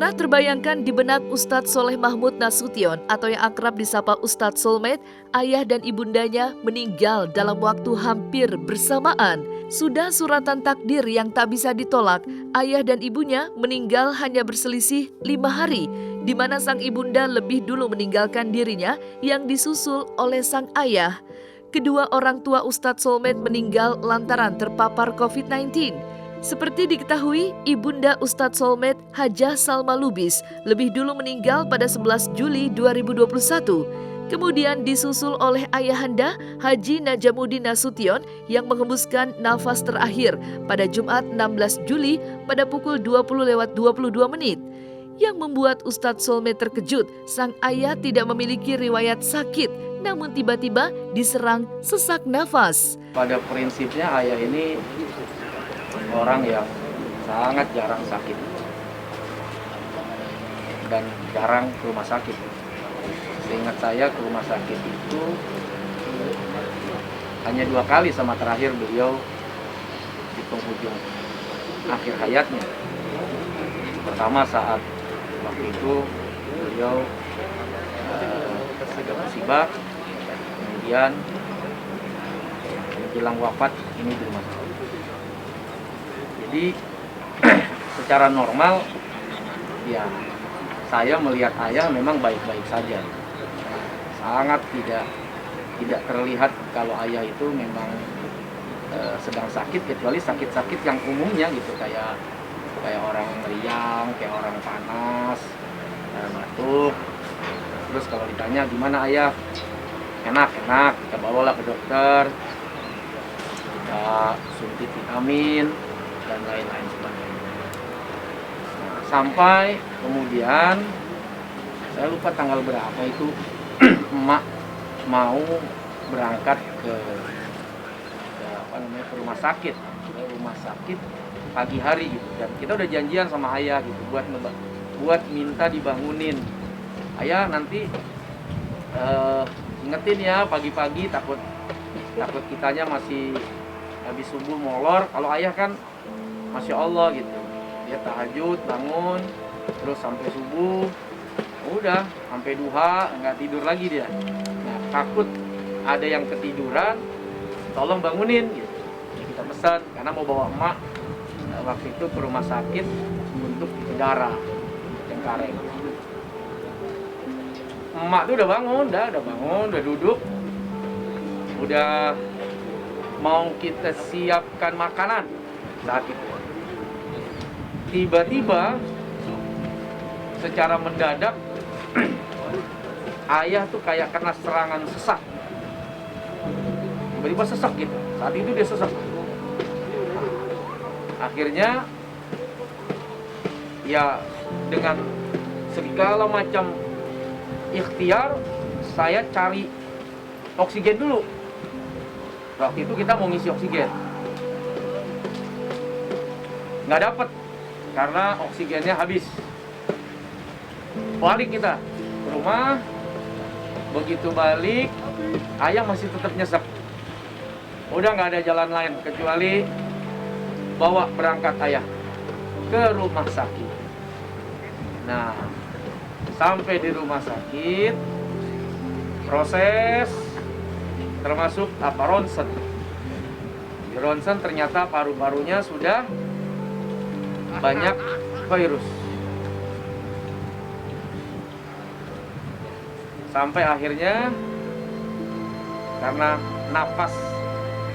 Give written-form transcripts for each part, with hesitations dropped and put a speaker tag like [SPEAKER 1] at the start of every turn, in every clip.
[SPEAKER 1] Pernah terbayangkan di benak Ustadz Soleh Mahmud Nasution atau yang akrab disapa Ustadz Solmed, ayah dan ibundanya meninggal dalam waktu hampir bersamaan. Sudah suratan takdir yang tak bisa ditolak, ayah dan ibunya meninggal hanya berselisih 5 hari, di mana sang ibunda lebih dulu meninggalkan dirinya yang disusul oleh sang ayah. Kedua orang tua Ustadz Solmed meninggal lantaran terpapar COVID-19. Seperti diketahui, ibunda Ustadz Solmed, Hajah Salma Lubis, lebih dulu meninggal pada 11 Juli 2021. Kemudian disusul oleh ayahanda Haji Najamuddin Nasution yang menghembuskan nafas terakhir pada Jumat 16 Juli pada pukul 20:22. Yang membuat Ustadz Solmed terkejut, sang ayah tidak memiliki riwayat sakit, namun tiba-tiba diserang sesak nafas.
[SPEAKER 2] Pada prinsipnya ayah ini orang yang sangat jarang sakit dan jarang ke rumah sakit. Seingat saya ke rumah sakit itu hanya 2 kali sama terakhir beliau di penghujung akhir hayatnya. Pertama saat waktu itu beliau ada musibah, kemudian menjelang wafat ini di rumah sakit. Jadi secara normal ya saya melihat ayah memang baik-baik saja, sangat tidak terlihat kalau ayah itu memang sedang sakit, kecuali sakit-sakit yang umumnya gitu, kayak orang meriang, kayak orang panas, batuk. Terus kalau ditanya gimana ayah, enak, kita bawalah ke dokter, kita suntik vitamin dan lain-lain sebagainya. Nah, sampai kemudian saya lupa tanggal berapa itu emak mau berangkat ke rumah sakit pagi hari gitu, dan kita udah janjian sama ayah gitu buat minta dibangunin. Ayah nanti ingetin ya pagi-pagi, takut kitanya masih habis subuh molor. Kalau ayah kan Masya Allah gitu, dia tahajud bangun terus sampai subuh, udah sampai duha nggak tidur lagi dia. Nah, takut ada yang ketiduran, tolong bangunin gitu. Jadi kita pesan karena mau bawa emak waktu itu ke rumah sakit untuk darah Cengkareng. Emak tuh udah bangun, udah duduk, udah mau kita siapkan makanan saat itu. Tiba-tiba secara mendadak ayah tuh kayak kena serangan sesak. Tiba-tiba sesak gitu. Saat itu dia sesak. Akhirnya ya dengan segala macam ikhtiar saya cari oksigen dulu. Waktu itu kita mau ngisi oksigen, nggak dapet karena oksigennya habis. Balik kita ke rumah, begitu balik ayah masih tetap nyesek. Udah nggak ada jalan lain kecuali bawa berangkat ayah ke rumah sakit. Nah, sampai di rumah sakit proses termasuk ronsen. Di ronsen ternyata paru-parunya sudah banyak virus. Sampai akhirnya karena napas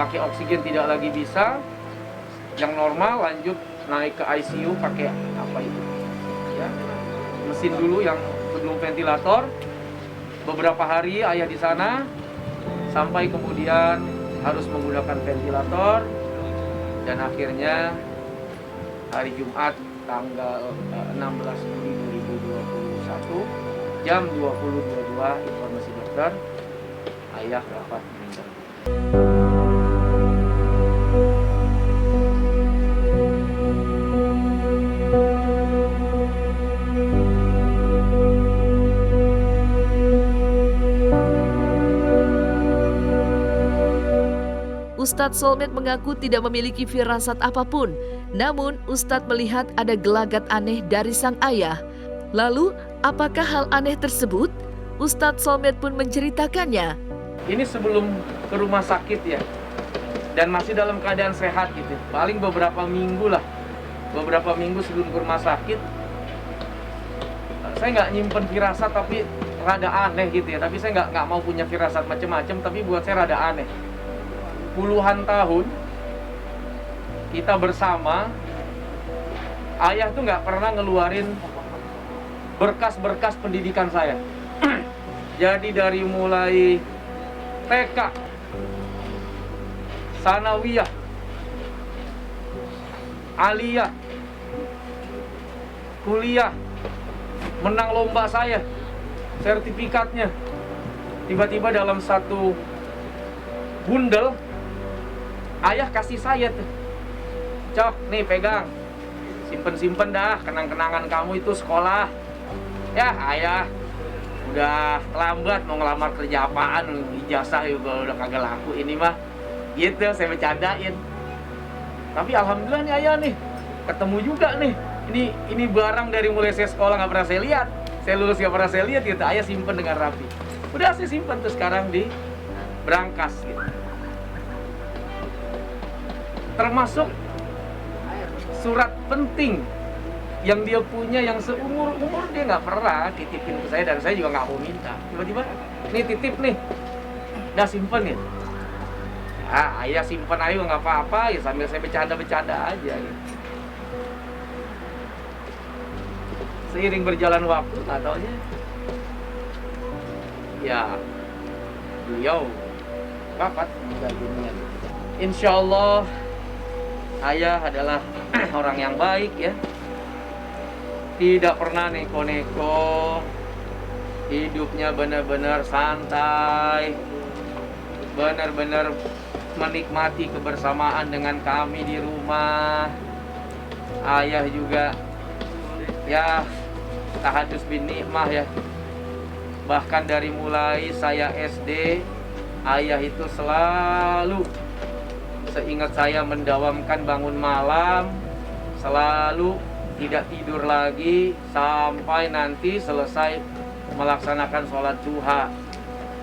[SPEAKER 2] pakai oksigen tidak lagi bisa, yang normal lanjut naik ke ICU pakai apa itu? Ya, mesin dulu yang sebelum ventilator. Beberapa hari ayah di sana sampai kemudian harus menggunakan ventilator, dan akhirnya hari Jumat tanggal 16 Juli 2021 jam 20.22 informasi dokter ayah dapat meninggal.
[SPEAKER 1] Ustadz Solmed mengaku tidak memiliki firasat apapun. Namun, Ustadz melihat ada gelagat aneh dari sang ayah. Lalu, apakah hal aneh tersebut? Ustadz Solmed pun menceritakannya.
[SPEAKER 2] Ini sebelum ke rumah sakit ya, dan masih dalam keadaan sehat gitu. Paling beberapa minggu sebelum ke rumah sakit, saya nggak nyimpen firasat tapi rada aneh gitu ya. Tapi saya nggak mau punya firasat macam-macam, tapi buat saya rada aneh. Puluhan tahun kita bersama, ayah tuh nggak pernah ngeluarin berkas-berkas pendidikan saya. Jadi dari mulai TK, Sanawiyah, Aliyah, kuliah, menang lomba saya, sertifikatnya, tiba-tiba dalam satu bundel, ayah kasih saya tuh, Cok, nih pegang, simpen-simpen dah, kenang-kenangan kamu itu sekolah. Ya ayah, udah terlambat mau ngelamar kerja apaan, ijazah juga udah kagak laku ini mah, gitu saya bercandain. Tapi alhamdulillah nih ayah nih, ketemu juga nih, ini barang dari mulai saya sekolah nggak pernah saya lihat, saya lulus nggak pernah saya lihat gitu, ayah simpen dengan rapi. Udah saya simpen tuh sekarang di berangkas gitu. Termasuk surat penting yang dia punya, yang seumur-umur dia nggak pernah titipin ke saya, dan saya juga nggak mau minta. Tiba-tiba, nih titip nih, udah simpen ya. Ayah simpen aja nggak apa-apa ya, sambil saya bercanda-bercanda aja gitu. Seiring berjalan waktu, nggak taunya ya beliau wafat meninggal dunia. Insya Allah ayah adalah orang yang baik ya, tidak pernah neko-neko, hidupnya benar-benar santai, benar-benar menikmati kebersamaan dengan kami di rumah. Ayah juga ya tahadus bin nikmah ya, bahkan dari mulai saya SD, ayah itu selalu, seingat saya, mendawamkan bangun malam, selalu tidak tidur lagi sampai nanti selesai melaksanakan sholat duha.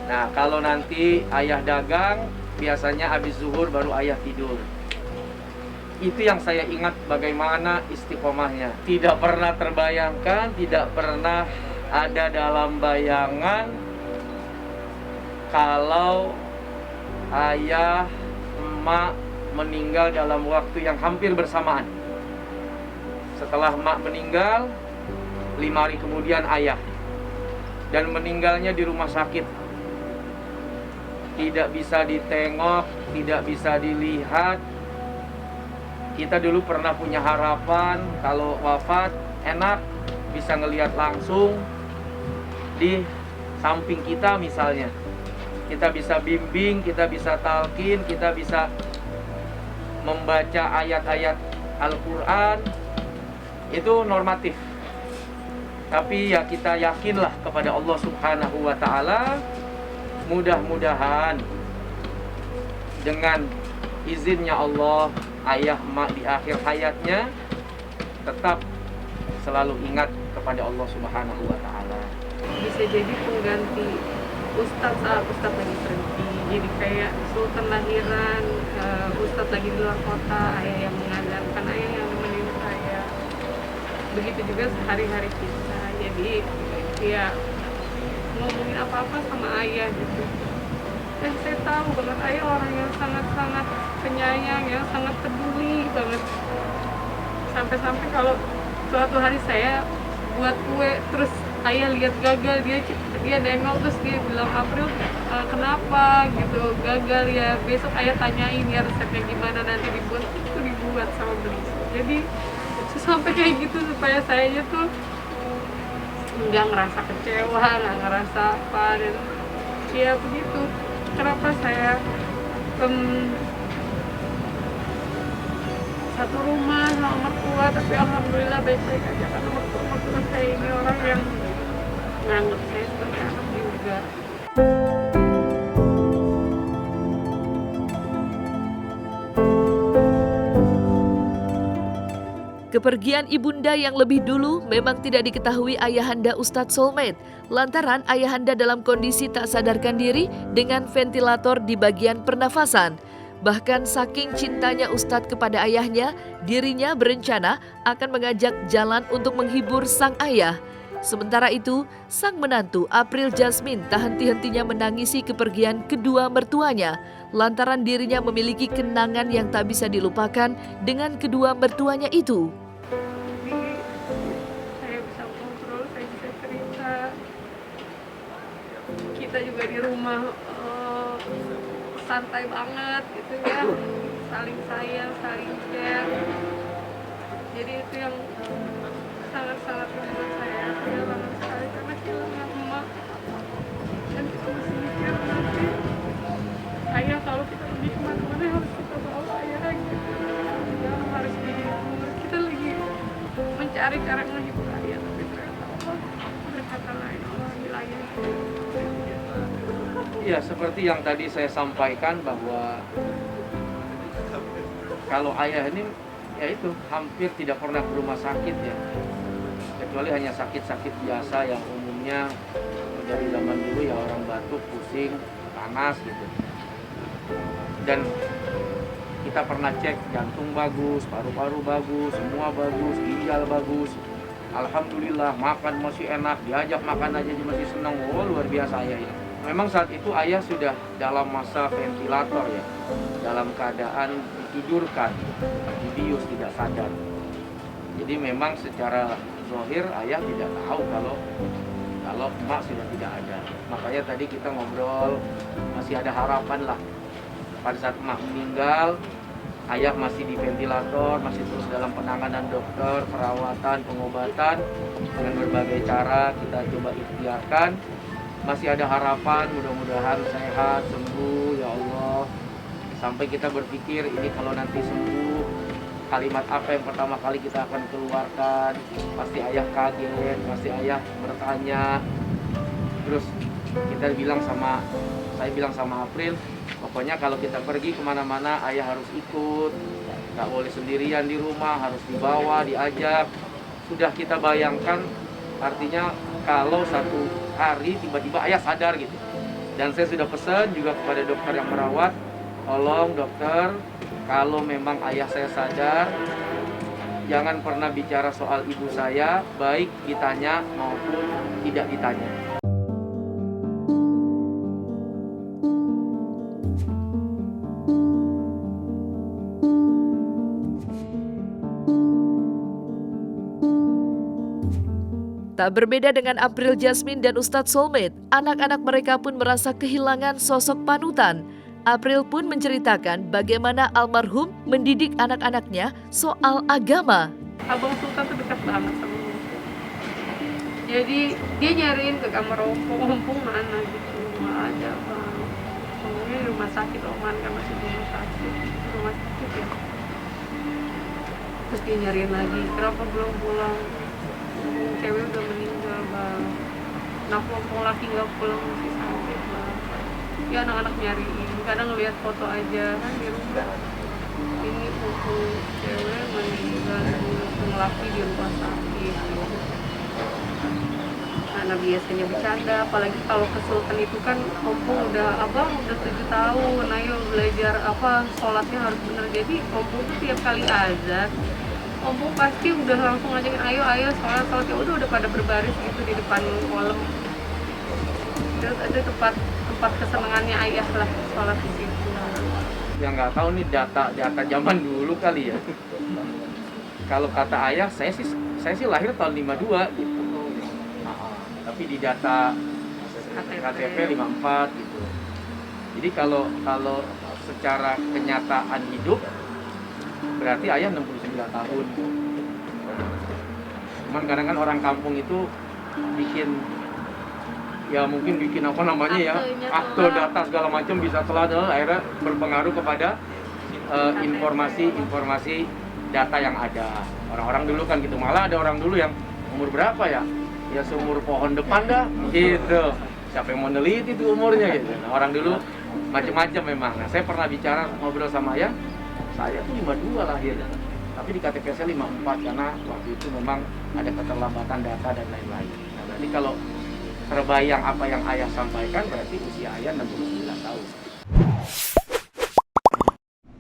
[SPEAKER 2] Nah, kalau nanti ayah dagang, biasanya habis zuhur baru ayah tidur. Itu yang saya ingat bagaimana istiqomahnya. Tidak pernah terbayangkan, tidak pernah ada dalam bayangan kalau ayah, emak meninggal dalam waktu yang hampir bersamaan. Setelah emak meninggal, 5 hari kemudian ayah, dan meninggalnya di rumah sakit. Tidak bisa ditengok, tidak bisa dilihat. Kita dulu pernah punya harapan kalau wafat enak bisa ngelihat langsung di samping kita misalnya. Kita bisa bimbing, kita bisa talqin, kita bisa membaca ayat-ayat Al-Quran. Itu normatif. Tapi ya kita yakinlah kepada Allah Subhanahu wa ta'ala. Mudah-mudahan dengan izinnya Allah, ayah emak di akhir hayatnya tetap selalu ingat kepada Allah Subhanahu wa ta'ala.
[SPEAKER 3] Bisa jadi pengganti Ustadz saat Ustadz lagi pergi. Jadi kayak sultan lahiran, Ustadz lagi di luar kota, ayah yang mengajarkan, ayah yang nemenin saya. Begitu juga sehari-hari kita. Jadi ya ngomongin apa-apa sama ayah gitu. Dan saya tahu banget ayah orang yang sangat-sangat penyayang, yang sangat peduli banget. Sampai-sampai kalau suatu hari saya buat kue, terus ayah lihat gagal, dia nengok, terus dia bilang, April kenapa gitu gagal ya, besok ayah tanyain ya resepnya gimana, nanti dibuat sama beli. Jadi sampai kayak gitu supaya saya tuh nggak ngerasa kecewa, nggak ngerasa apa, dan ya begitu. Kenapa saya satu rumah sama mertua, tapi alhamdulillah baik-baik aja, karena mertua saya ini orang yang nganggap saya seperti anak juga.
[SPEAKER 1] Kepergian ibunda yang lebih dulu memang tidak diketahui ayahanda Ustadz Soulmate, lantaran ayahanda dalam kondisi tak sadarkan diri dengan ventilator di bagian pernafasan. Bahkan saking cintanya Ustadz kepada ayahnya, dirinya berencana akan mengajak jalan untuk menghibur sang ayah. Sementara itu, sang menantu April Jasmine tak henti-hentinya menangisi kepergian kedua mertuanya, lantaran dirinya memiliki kenangan yang tak bisa dilupakan dengan kedua mertuanya itu.
[SPEAKER 3] Jadi saya bisa ngobrol, saya bisa cerita. Kita juga di rumah santai banget gitu ya, saling sayang, saling share. Jadi itu yang sangat-sangat membuat saya banget sekali karena kehilangan emak. Dan kita masih mikir nanti ayah kalau kita pergi kemana-mana harus kita bawa ayah gitu. Dan harus dihibur. Kita lagi mencari cara menghibur ayah, tapi ternyata Allah berkata lain, Allah wilayah.
[SPEAKER 2] Ya, seperti yang tadi saya sampaikan bahwa kalau ayah ini ya itu hampir tidak pernah ke rumah sakit ya, kecuali hanya sakit-sakit biasa yang umumnya dari zaman dulu ya, orang batuk, pusing, panas gitu. Dan kita pernah cek jantung bagus, paru-paru bagus, semua bagus, ginjal bagus. Alhamdulillah, makan masih enak, diajak makan aja masih senang. Oh, luar biasa ayah ini. Memang saat itu ayah sudah dalam masa ventilator ya, dalam keadaan ditidurkan, dibius, tidak sadar. Jadi memang secara zahir ayah tidak tahu kalau emak sudah tidak ada. Makanya tadi kita ngobrol, masih ada harapan lah. Pada saat emak meninggal, ayah masih di ventilator, masih terus dalam penanganan dokter, perawatan, pengobatan dengan berbagai cara kita coba ikhtiarkan. Masih ada harapan, mudah-mudahan sehat, sembuh, ya Allah. Sampai kita berpikir ini kalau nanti sembuh, kalimat apa yang pertama kali kita akan keluarkan. Pasti ayah kaget, pasti ayah bertanya. Terus saya bilang sama April, pokoknya kalau kita pergi kemana-mana ayah harus ikut. Gak boleh sendirian di rumah, harus dibawa, diajak. Sudah kita bayangkan, artinya kalau satu hari tiba-tiba ayah sadar gitu. Dan saya sudah pesan juga kepada dokter yang merawat, tolong dokter, kalau memang ayah saya sadar, jangan pernah bicara soal ibu saya, baik ditanya maupun tidak ditanya.
[SPEAKER 1] Tak berbeda dengan April Jasmine dan Ustadz Soulmate, anak-anak mereka pun merasa kehilangan sosok panutan. April pun menceritakan bagaimana almarhum mendidik anak-anaknya soal agama.
[SPEAKER 3] Abang Sultan tuh dekat banget sama Bang Sultan. Jadi dia nyariin ke kamar ompong mana gitu, nggak ada bang. Ngomongnya di rumah sakit, Oman kan masih di rumah sakit ya. Terus dia nyariin lagi, kenapa belum pulang? Cewek udah meninggal bang. Kenapa ompong laki nggak pulang, masih sakit bang. Ya anak-anak nyariin, kadang ngeliat foto aja kan di rumah. Ini foto cewek meninggal, ompong laki di rumah sakit. Karena biasanya bercanda, apalagi kalau ke Sultan itu kan ompong udah 7 tahun, ayo belajar sholatnya harus bener. Jadi ompong tuh tiap kali azan, ompong pasti udah langsung ngajakin ayo sholat ya udah pada berbaris gitu di depan kolam. Terus ada tempat kesenangannya ayah lah, sholat di situ.
[SPEAKER 2] Yang nggak tahu nih data zaman dulu kali ya. Kalau kata ayah, saya sih lahir tahun 52 gitu. Tapi di data KTP 54 gitu. Jadi kalau secara kenyataan hidup berarti ayah 69 tahun. Cuman kadang kan orang kampung itu bikin apa namanya ya, akte data segala macam bisa telat, akhirnya berpengaruh kepada informasi data yang ada. Orang-orang dulu kan gitu, malah ada orang dulu yang umur berapa ya seumur pohon depan dah gitu. Siapa yang mau neliti itu umurnya gitu. Nah, orang dulu macam-macam memang. Nah, saya pernah ngobrol sama ayah, saya tuh 52 lahir. Tapi di KTP saya 54 karena waktu itu memang ada keterlambatan data dan lain-lain. Nah, berarti kalau terbayang apa yang ayah sampaikan berarti usia ayah 69 tahun.